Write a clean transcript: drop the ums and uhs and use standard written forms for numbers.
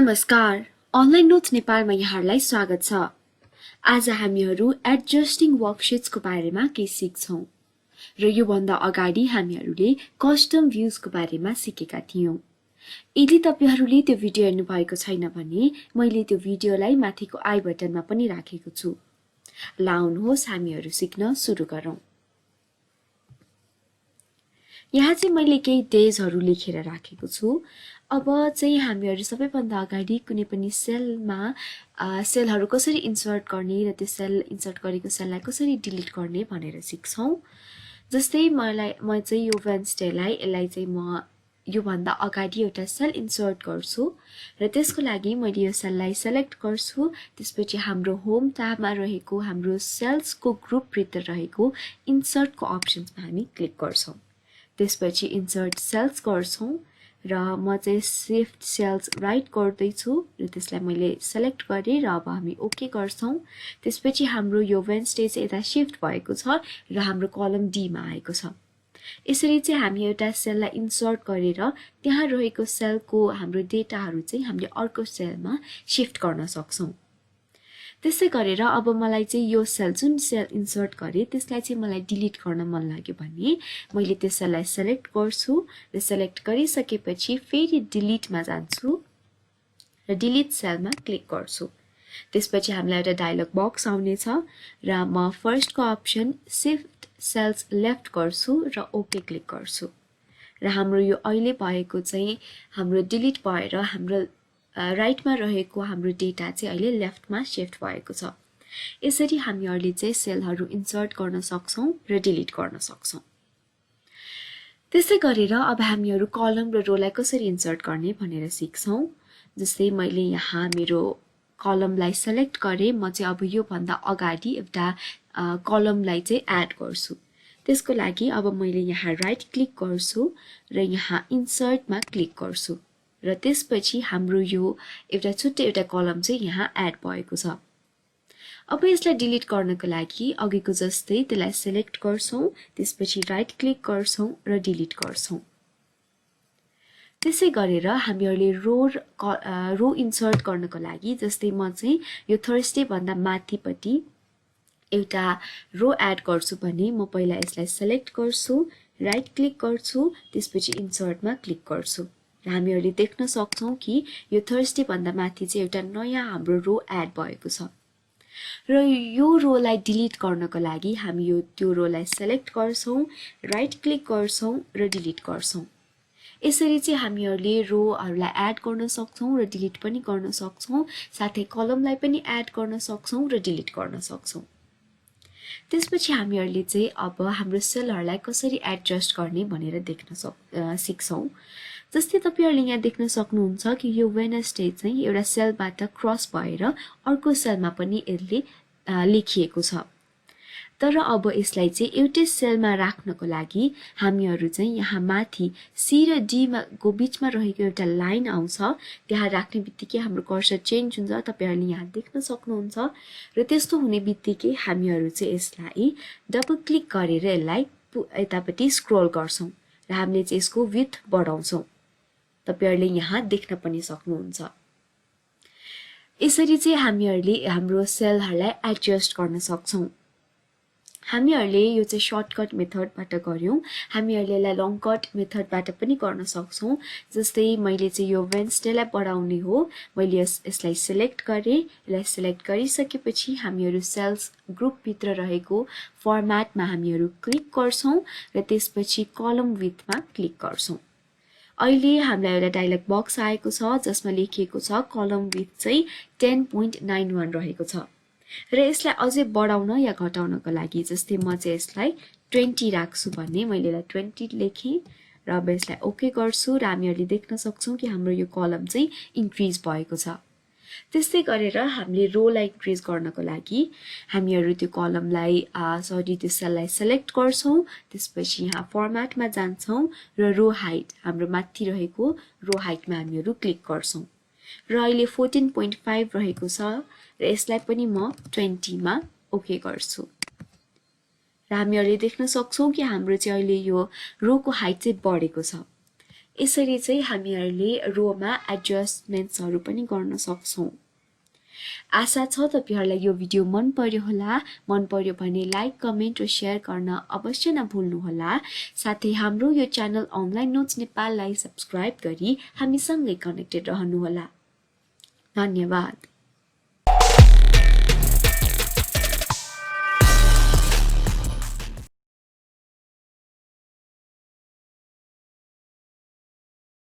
नमस्कार, online notes नेपालमा यहाँहरूलाई स्वागत छ। आज हामीहरू एडजस्टिङ वर्कशीट्सको बारेमा केही सिक्छौं र योभन्दा अगाडि हामीहरूले कस्टम भ्युजको बारेमा सिकेका थियौं। यदि तपाईहरूले त्यो भिडियो हेर्नु भएको छैन भने मैले त्यो भिडियोलाई माथिको आई बटनमा पनि राखेको छु। लाउनुहोस् हामीहरू सिक्न सुरु गरौं। यहाँ चाहिँ मैले केही डेजहरू लेखेर राखेको छु। अब चाहिँ हामीहरू सबैभन्दा अगाडि कुनै पनि सेलमा सेलहरू कसरी इन्सर्ट गर्ने र त्यो सेल इन्सर्ट गरेको सेललाई कसरी डिलिट गर्ने भनेर सिक्छौं। जस्तै म चाहिँ यो वेन्सडेलाई यसलाई चाहिँ म योभन्दा अगाडि एउटा सेल इन्सर्ट गर्छु र त्यसको लागि मैले यो सेललाई सेलेक्ट गर्छु। त्यसपछि हाम्रो होम ट्याबमा रहेको हाम्रो सेल्सको ग्रुपभित्र रहेको इन्सर्टको अप्सन्समा हामी क्लिक गर्छौं। त्यसपछि इन्सर्ट सेल्स गर्छौं र म चाहिँ शिफ्ट सेल्स राइट गर्दैछु र त्यसलाई मैले सेलेक्ट गरेँ र अब हामी ओके गर्छौं। त्यसपछि हाम्रो यो वेन्सडे चाहिँ यता शिफ्ट भएको छ र हाम्रो कलम डी मा आएको छ। यसरी चाहिँ हामी एउटा सेललाई इन्सर्ट गरेर त्यहाँ रहेको सेलको हाम्रो डेटाहरू चाहिँ हामीले अर्को सेलमा शिफ्ट गर्न सक्छौं। त्यसै गरेर अब मलाई चाहिँ यो सेल जुन सेल इन्सर्ट गरेँ त्यसलाई चाहिँ मलाई डिलिट गर्न मन लाग्यो भने मैले त्यो सेललाई सेलेक्ट गर्छु र सेलेक्ट गरिसकेपछि फेरि डिलिटमा जान्छु र डिलिट सेलमा क्लिक गर्छु। त्यसपछि हामीलाई एउटा डायलग बक्स आउनेछ र म फर्स्टको अप्सन शिफ्ट सेल्स लेफ्ट गर्छु र ओके क्लिक गर्छु र हाम्रो यो अहिले भएको चाहिँ हाम्रो डिलिट भएर हाम्रो राइटमा रहेको हाम्रो डेटा चाहिँ अहिले लेफ्टमा शिफ्ट भएको छ। यसरी हामीहरूले चाहिँ सेलहरू इन्सर्ट गर्न सक्छौं र डिलिट गर्न सक्छौं। त्यसै गरेर अब हामीहरू कलम र रोलाई कसरी इन्सर्ट गर्ने भनेर सिक्छौं। जस्तै मैले यहाँ मेरो कलमलाई सेलेक्ट गरेँ, म चाहिँ अब यो भन्दा अगाडि एउटा कलमलाई चाहिँ एड गर्छु। त्यसको लागि अब मैले यहाँ राइट क्लिक गर्छु र यहाँ इन्सर्टमा क्लिक गर्छु र त्यसपछि हाम्रो यो एउटा छुट्टै एउटा कलम चाहिँ यहाँ एड भएको छ। अब यसलाई डिलिट गर्नको लागि अघिको जस्तै त्यसलाई सेलेक्ट गर्छौं, त्यसपछि राइट क्लिक गर्छौं र डिलिट गर्छौं। त्यसै गरेर हामीहरूले रो इन्सर्ट गर्नको लागि जस्तै म चाहिँ यो थर्सडे भन्दा माथिपट्टि एउटा रो एड गर्छु भने म पहिला यसलाई सेलेक्ट गर्छु, राइट क्लिक गर्छु, त्यसपछि इन्सर्टमा क्लिक गर्छु र हामीहरूले देख्न सक्छौं कि यो थर्सडे भन्दा माथि चाहिँ एउटा नयाँ हाम्रो रो एड भएको छ। र यो रोलाई डिलिट गर्नको लागि हामी त्यो रोलाई सेलेक्ट गर्छौं, राइट क्लिक गर्छौं र डिलिट गर्छौं। यसरी चाहिँ हामीहरूले रोहरूलाई एड गर्न सक्छौं र डिलिट पनि गर्न सक्छौं, साथै कलमलाई पनि एड गर्न सक्छौं र डिलिट गर्न सक्छौं। त्यसपछि हामीहरूले चाहिँ अब हाम्रो सेलहरूलाई कसरी एडजस्ट गर्ने भनेर देख्न सिक्छौं। जस्तै तपाईहरुले यहाँ देख्न सक्नुहुन्छ कि यो वेडनेसडे चाहिँ एउटा सेलबाट क्रस भएर अर्को सेलमा पनि यसले लेखिएको छ। तर अब यसलाई चाहिँ एउटै सेलमा राख्नको लागि हामीहरू चाहिँ यहाँ माथि सी र डी को बीचमा रहेको एउटा लाइन आउँछ, त्यहाँ राख्ने बित्तिकै हाम्रो कर्सर चेन्ज हुन्छ। तपाईहरुले यहाँ देख्न सक्नुहुन्छ र त्यस्तो हुने बित्तिकै हामीहरू चाहिँ यसलाई डबल क्लिक गरेर यसलाई यतापट्टि स्क्रोल गर्छौं र हामीले चाहिँ यसको विड्थ बढाउँछौं। तपाईहरुले यहाँ देख्न पनि सक्नुहुन्छ। यसरी चाहिँ हामीहरूले हाम्रो सेलहरूलाई एडजस्ट गर्न सक्छौं। हामीहरूले यो चाहिँ सर्टकट मेथडबाट गर्यौं, हामीहरूले यसलाई लङ कट मेथडबाट पनि गर्न सक्छौं। जस्तै मैले चाहिँ यो वेन्सडेलाई बढाउने हो, मैले यसलाई सिलेक्ट गरेँ, यसलाई सिलेक्ट गरिसकेपछि हामीहरू सेल्स ग्रुप भित्र रहेको फर्म्याटमा हामीहरू क्लिक गर्छौं र त्यसपछि कलम विड्थमा क्लिक गर्छौं। अहिले हामीलाई एउटा डायलग बक्स आएको छ जसमा लेखिएको छ कलम विड्थ चाहिँ 10.91 रहेको छ र यसलाई अझै बढाउन या घटाउनको लागि जस्तै म चाहिँ यसलाई 20 राख्छु भने मैले यसलाई 20 लेखेँ र अब यसलाई ओके गर्छु र हामीहरूले देख्न सक्छौं कि हाम्रो यो कलम चाहिँ इन्क्रिज भएको छ। त्यस्तै गरेर हामीले रोलाई इन्क्रिज गर्नको लागि हामीहरू त्यो कलमलाई त्यो सेललाई सेलेक्ट गर्छौं, त्यसपछि यहाँ फर्म्याटमा जान्छौं र रो हाइट हाम्रो माथि रहेको रो हाइटमा हामीहरू क्लिक गर्छौं र अहिले 14.5 रहेको छ र यसलाई पनि म 20 मा ओके गर्छु र हामीहरूले देख्न सक्छौं कि हाम्रो चाहिँ अहिले यो रोको हाइट चाहिँ बढेको छ। यसरी चाहिँ हामीहरूले रोमा एडजस्टमेन्ट्सहरू पनि गर्न सक्छौं। आशा छ तपाईहरुलाई यो भिडियो मन पर्यो होला। मन पर्यो भने लाइक, कमेन्ट र शेयर गर्न अवश्य नभुल्नु होला। साथै हाम्रो यो च्यानल अनलाइन नोट्स नेपाललाई सब्स्क्राइब गरी हामीसँगै कनेक्टेड रहनु होला। धन्यवाद।